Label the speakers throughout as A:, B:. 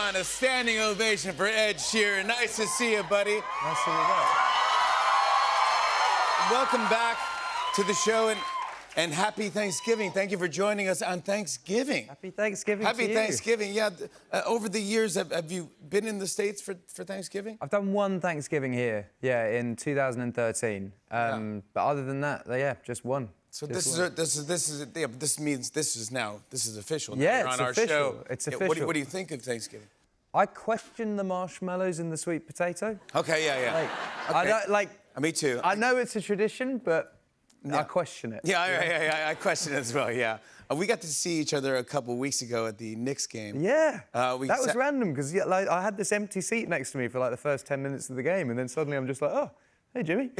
A: on, a standing ovation for Ed Sheeran. Nice to see you, buddy.
B: Nice to be back.
A: Welcome back to the show and happy Thanksgiving. Thank you for joining us on Thanksgiving.
B: Happy Thanksgiving to
A: Happy
B: you.
A: Thanksgiving. Yeah, over the years, have you been in the States for Thanksgiving?
B: I've done one Thanksgiving here, in 2013. But other than that, just one.
A: So
B: Just
A: this is official. Now
B: Yeah,
A: you're
B: it's
A: on our
B: official.
A: show.
B: It's
A: Yeah,
B: official.
A: What do you think of Thanksgiving?
B: I question the marshmallows and the sweet potato.
A: Okay, yeah.
B: Like,
A: Okay.
B: I don't, like.
A: Me too.
B: I know it's a tradition, but I question it.
A: Yeah, I question it as well, yeah. We got to see each other a couple weeks ago at the Knicks game.
B: Yeah,
A: We
B: that was
A: sat-
B: random because I had this empty seat next to me for like the first 10 minutes of the game, and then suddenly I'm just like, oh, hey Jimmy.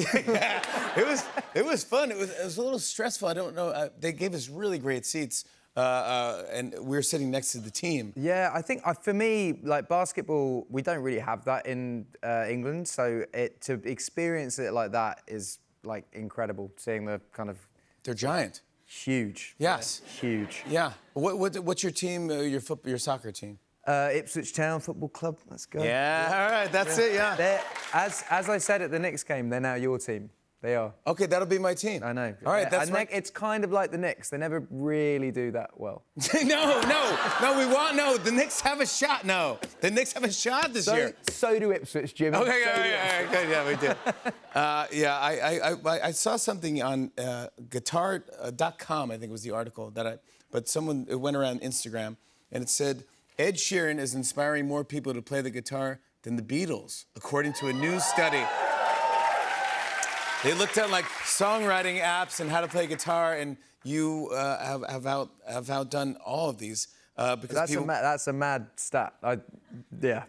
A: It was fun. It was a little stressful. I don't know. They gave us really great seats, and we were sitting next to the team.
B: Yeah, I think for me, like basketball, we don't really have that in England. So to experience it like that is like incredible. Seeing the kind of
A: They're giant.
B: huge.
A: Yes.
B: Huge.
A: Yeah. What's your team? Your soccer team?
B: Ipswich Town Football Club. Let's go.
A: Yeah. All right. That's it. Yeah.
B: They're, as I said at the Knicks game, they're now your team. They are.
A: Okay, that'll be my team.
B: I know.
A: All right.
B: Yeah,
A: That's
B: and it's kind of like the Knicks. They never really do that well.
A: No. The Knicks have a shot. No, the Knicks have a shot this year.
B: So do Ipswich, Jimmy.
A: Okay,
B: So do
A: yeah, we do. I saw something on guitar.com, I think was the article but someone, it went around Instagram, and it said, Ed Sheeran is inspiring more people to play the guitar than the Beatles, according to a new study. They looked at like songwriting apps and how to play guitar, and you have outdone all of these because
B: That's a mad stat.
A: Yeah,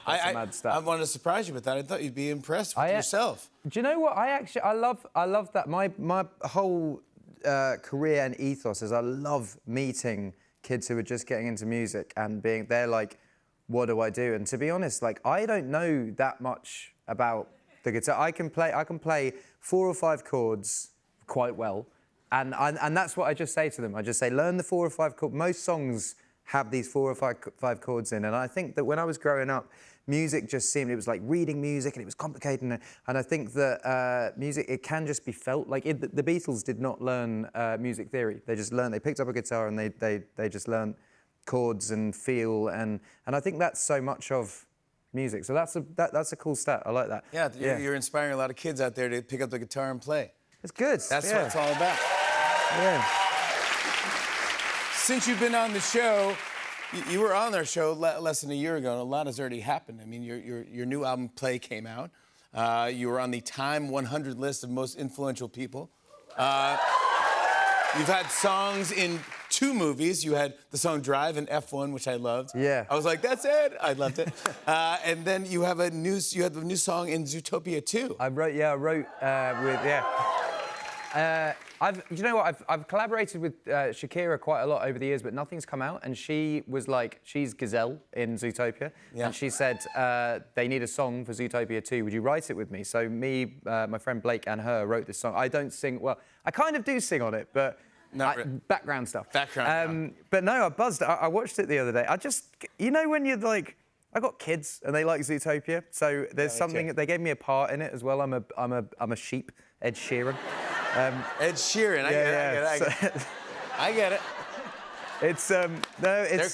B: That's a mad stat.
A: I wanted to surprise you with that. I thought you'd be impressed with yourself.
B: Do you know what? I love that. My whole career and ethos is I love meeting kids who are just getting into music and they're like, what do I do? And to be honest, like I don't know that much about the guitar. I can play 4 or 5 chords quite well, and that's what I just say to them. I just say, learn the 4 or 5 chords. Most songs have these 4 or 5 chords in, and I think that when I was growing up, music just seemed, it was like reading music and it was complicated, and I think that music, it can just be felt. Like the Beatles did not learn music theory. They picked up a guitar and they just learned chords and feel, and I think that's so much of music. So that's a cool stat. I like that.
A: Yeah, you're inspiring a lot of kids out there to pick up the guitar and play.
B: It's good.
A: That's what it's all about.
B: Yeah.
A: Since you've been on the show, you were on our show less than a year ago, and a lot has already happened. I mean, your new album, Play, came out. You were on the Time 100 list of most influential people. You've had songs in 2 movies. You had the song Drive and F1, which I loved.
B: Yeah.
A: I was like, that's it. I loved it. And then you have a new song in Zootopia 2.
B: I wrote you know what? I've collaborated with Shakira quite a lot over the years, but nothing's come out. And she was like, she's Gazelle in Zootopia, and she said they need a song for Zootopia 2. Would you write it with me? So me, my friend Blake, and her wrote this song. I don't sing well. I kind of do sing on it, but background stuff. But no, I buzzed. I watched it the other day. You know when you're like, I got kids and they like Zootopia, so there's something. They gave me a part in it as well. I'm a sheep, Ed Sheeran.
A: Ed Sheeran, I get it.
B: It's
A: They're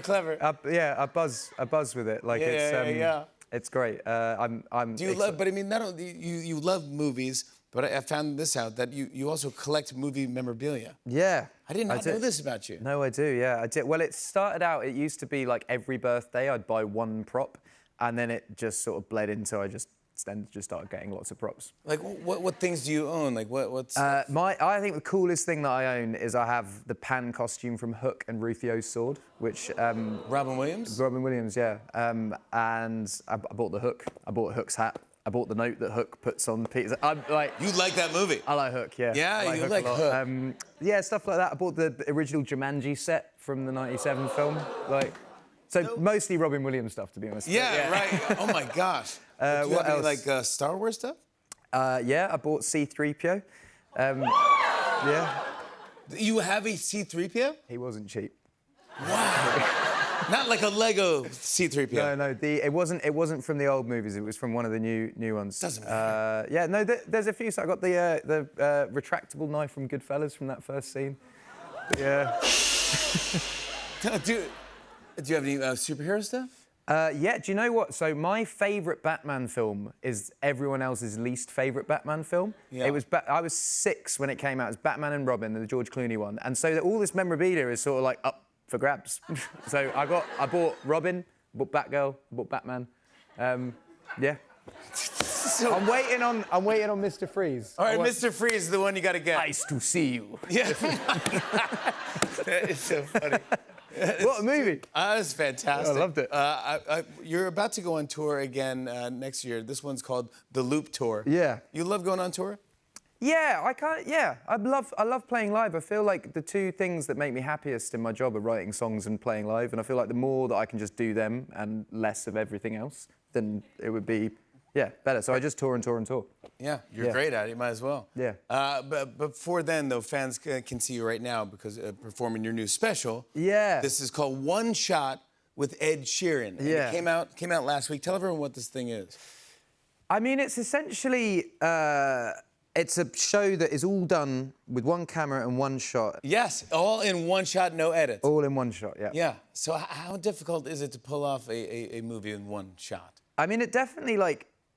A: clever.
B: I buzz with it. Like it's great.
A: Do you love? But I mean, not only you love movies, but I found this out that you also collect movie memorabilia.
B: Yeah.
A: I did not know this about you.
B: No, I do. Yeah, I did. Well, it started out. It used to be like every birthday I'd buy one prop, and then it just sort of bled into I just started getting lots of props.
A: Like what things do you own? Like what's?
B: I think the coolest thing that I own is I have the Pan costume from Hook and Rufio's sword, which
A: Robin Williams.
B: Robin Williams, yeah. And I bought the Hook. I bought Hook's hat. I bought the note that Hook puts on Peter.
A: You like that movie?
B: I like Hook, yeah.
A: Yeah, you like Hook.
B: Yeah, stuff like that. I bought the original Jumanji set from the '97 film. Mostly Robin Williams stuff, to be honest.
A: Yeah, right. Oh my gosh.
B: What else?
A: Like Star Wars stuff?
B: Yeah, I bought C-3PO. Yeah.
A: You have a C-3PO?
B: He wasn't cheap.
A: Wow. Not like a Lego C-3PO.
B: No, it wasn't from the old movies. It was from one of the new ones.
A: Doesn't matter.
B: Yeah, no, there's a few. So I got the retractable knife from Goodfellas from that first scene. Yeah.
A: Do you have any superhero stuff?
B: Yeah, do you know what? So my favourite Batman film is everyone else's least favourite Batman film.
A: Yeah.
B: It was I was 6 when it came out. It was Batman and Robin, the George Clooney one. And so all this memorabilia is sort of like up for grabs. So I bought Robin, I bought Batgirl, I bought Batman. Yeah. I'm waiting on Mr. Freeze.
A: All right, Mr. Freeze is the one you got to get.
B: Nice to see you.
A: Yeah. It's so funny.
B: What a movie.
A: That's fantastic.
B: I loved it.
A: You're about to go on tour again next year. This one's called the Loop Tour.
B: Yeah.
A: You love going on tour?
B: Yeah, I love playing live. I feel like the two things that make me happiest in my job are writing songs and playing live. And I feel like the more that I can just do them and less of everything else, then it would be, better. So I just tour and tour and tour.
A: Yeah, you're great at it. You might as well.
B: Yeah.
A: But before then, though, fans can see you right now because performing your new special.
B: Yeah.
A: This is called One Shot with Ed Sheeran. And
B: Yeah.
A: It came out last week. Tell everyone what this thing is.
B: I mean, it's essentially, it's a show that is all done with one camera and one shot.
A: Yes, all in one shot, no edits.
B: All in one shot, yeah.
A: Yeah. So how difficult is it to pull off a movie in one shot?
B: I mean, it definitely,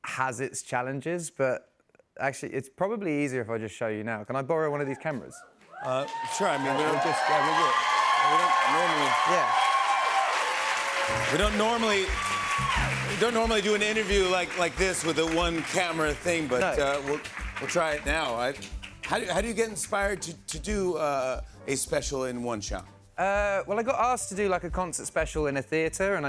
B: has its challenges, but actually, it's probably easier if I just show you now. Can I borrow one of these cameras?
A: Sure. I mean, we don't just we don't normally do an interview like this with a one camera thing, but
B: No.
A: we'll try it now. How do you get inspired to do a special in one shot?
B: Well, I got asked to do a concert special in a theatre, and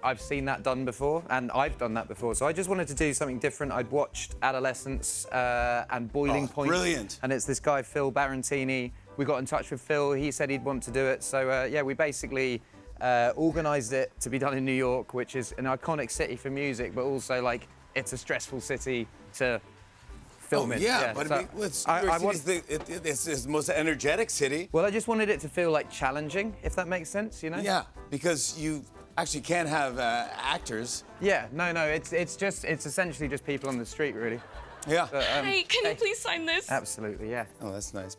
B: I've seen that done before, and I've done that before. So I just wanted to do something different. I'd watched Adolescence and Boiling Point.
A: Brilliant.
B: And it's this guy, Phil Barantini. We got in touch with Phil. He said he'd want to do it. So we basically organised it to be done in New York, which is an iconic city for music, but also it's a stressful city to film it.
A: Yeah, but
B: so
A: I mean, it's the most energetic city.
B: Well, I just wanted it to feel challenging, if that makes sense, you know?
A: Yeah, because you actually can't have actors.
B: Yeah, no, it's essentially just people on the street, really.
A: Yeah.
C: Hey, can you please sign this?
B: Absolutely, yeah.
A: Oh, that's nice.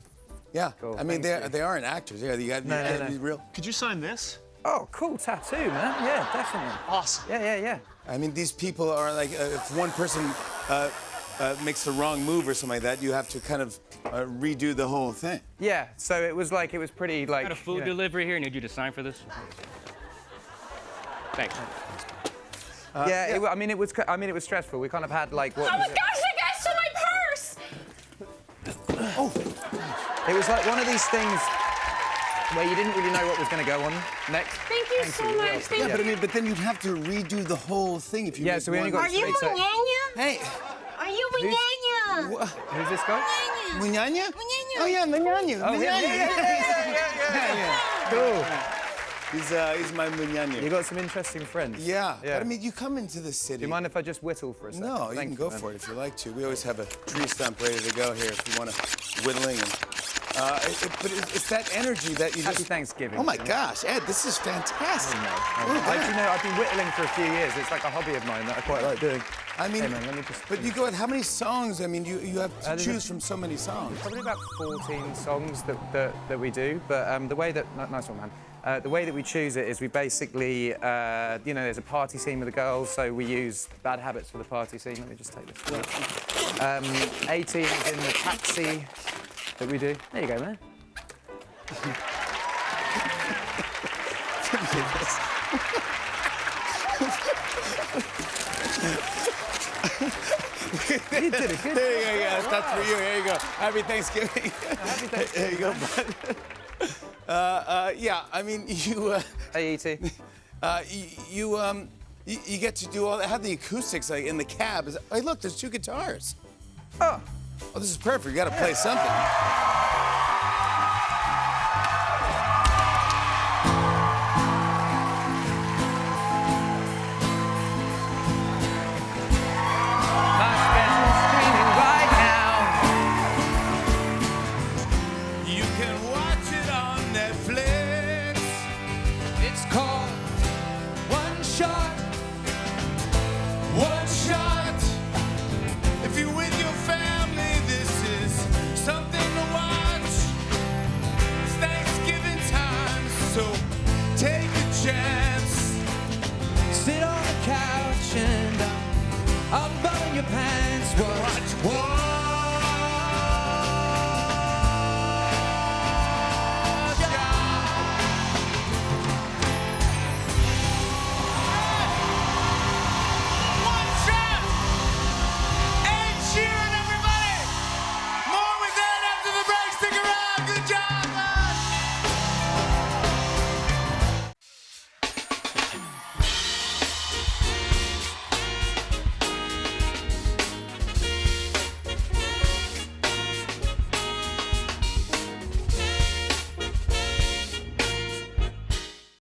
A: Yeah.
B: Cool,
A: I mean,
B: thank you.
A: they aren't actors. Yeah, you got to be real.
D: Could you sign this?
B: Oh, cool tattoo, man. Yeah, definitely.
D: Awesome.
B: Yeah.
A: I mean, these people are if one person makes the wrong move or something like that, you have to kind of redo the whole thing.
B: Yeah, so it was pretty
E: I got a food delivery here. Need you to sign for this. Thanks.
B: It was stressful. We kind of had what
C: Oh
B: was
C: my
B: it?
C: gosh, I got to my purse!
B: It was one of these things where you didn't really know what was going to go on next.
C: Thank you so much. Thank
A: Yeah,
C: you.
A: but then you'd have to redo the whole thing if you.
B: Yeah,
A: make
B: so we only
A: one-
B: got
F: Are you
B: straight to-
F: Muñeña?
A: Hey,
F: Are you Muñeña?
B: Who's this guy?
A: Muñaña?
F: Muñeña.
A: Oh yeah, Muñaña.
B: Oh, yeah.
A: Yeah.
B: Cool.
A: He's my Muñaña.
B: You got some interesting friends.
A: Yeah.
B: Yeah.
A: But I mean, you come into the city.
B: Do you mind if I just whittle for a second?
A: No, you can go for it if you like to. We always have a tree stump ready to go here if you want to whittling. But it's that energy that you
B: Happy
A: just.
B: Thanksgiving.
A: Oh my gosh, Ed, this is fantastic.
B: I've been whittling for a few years. It's like a hobby of mine that I quite like doing.
A: I mean,
B: Hey, man, let me just-
A: but you go with how many songs? I mean, you have to
B: there's
A: choose from so many songs.
B: Probably about 14 songs that we do, but the way that nice one, man. The way that we choose it is we basically, there's a party scene with the girls, so we use Bad Habits for the party scene. Let me just take this. 18 is in the taxi that we do. There you go, man. You did it good.
A: There you go, yeah, that's for you. Here you go. Happy Thanksgiving.
B: Happy Thanksgiving.
A: There you go, bud. Yeah, I mean, you.
B: Hey, E.T.
A: You get to do have the acoustics in the cab. Hey, look, there's 2 guitars.
B: Oh.
A: Oh, this is perfect. You got to play something.
B: My friends screaming right now.
A: You can watch it on Netflix.
B: It's called
D: shot.
A: One shot. If you're with your family, this is something to watch. It's Thanksgiving time, so take a chance.
D: Sit on the couch and unbutton your pants. Watch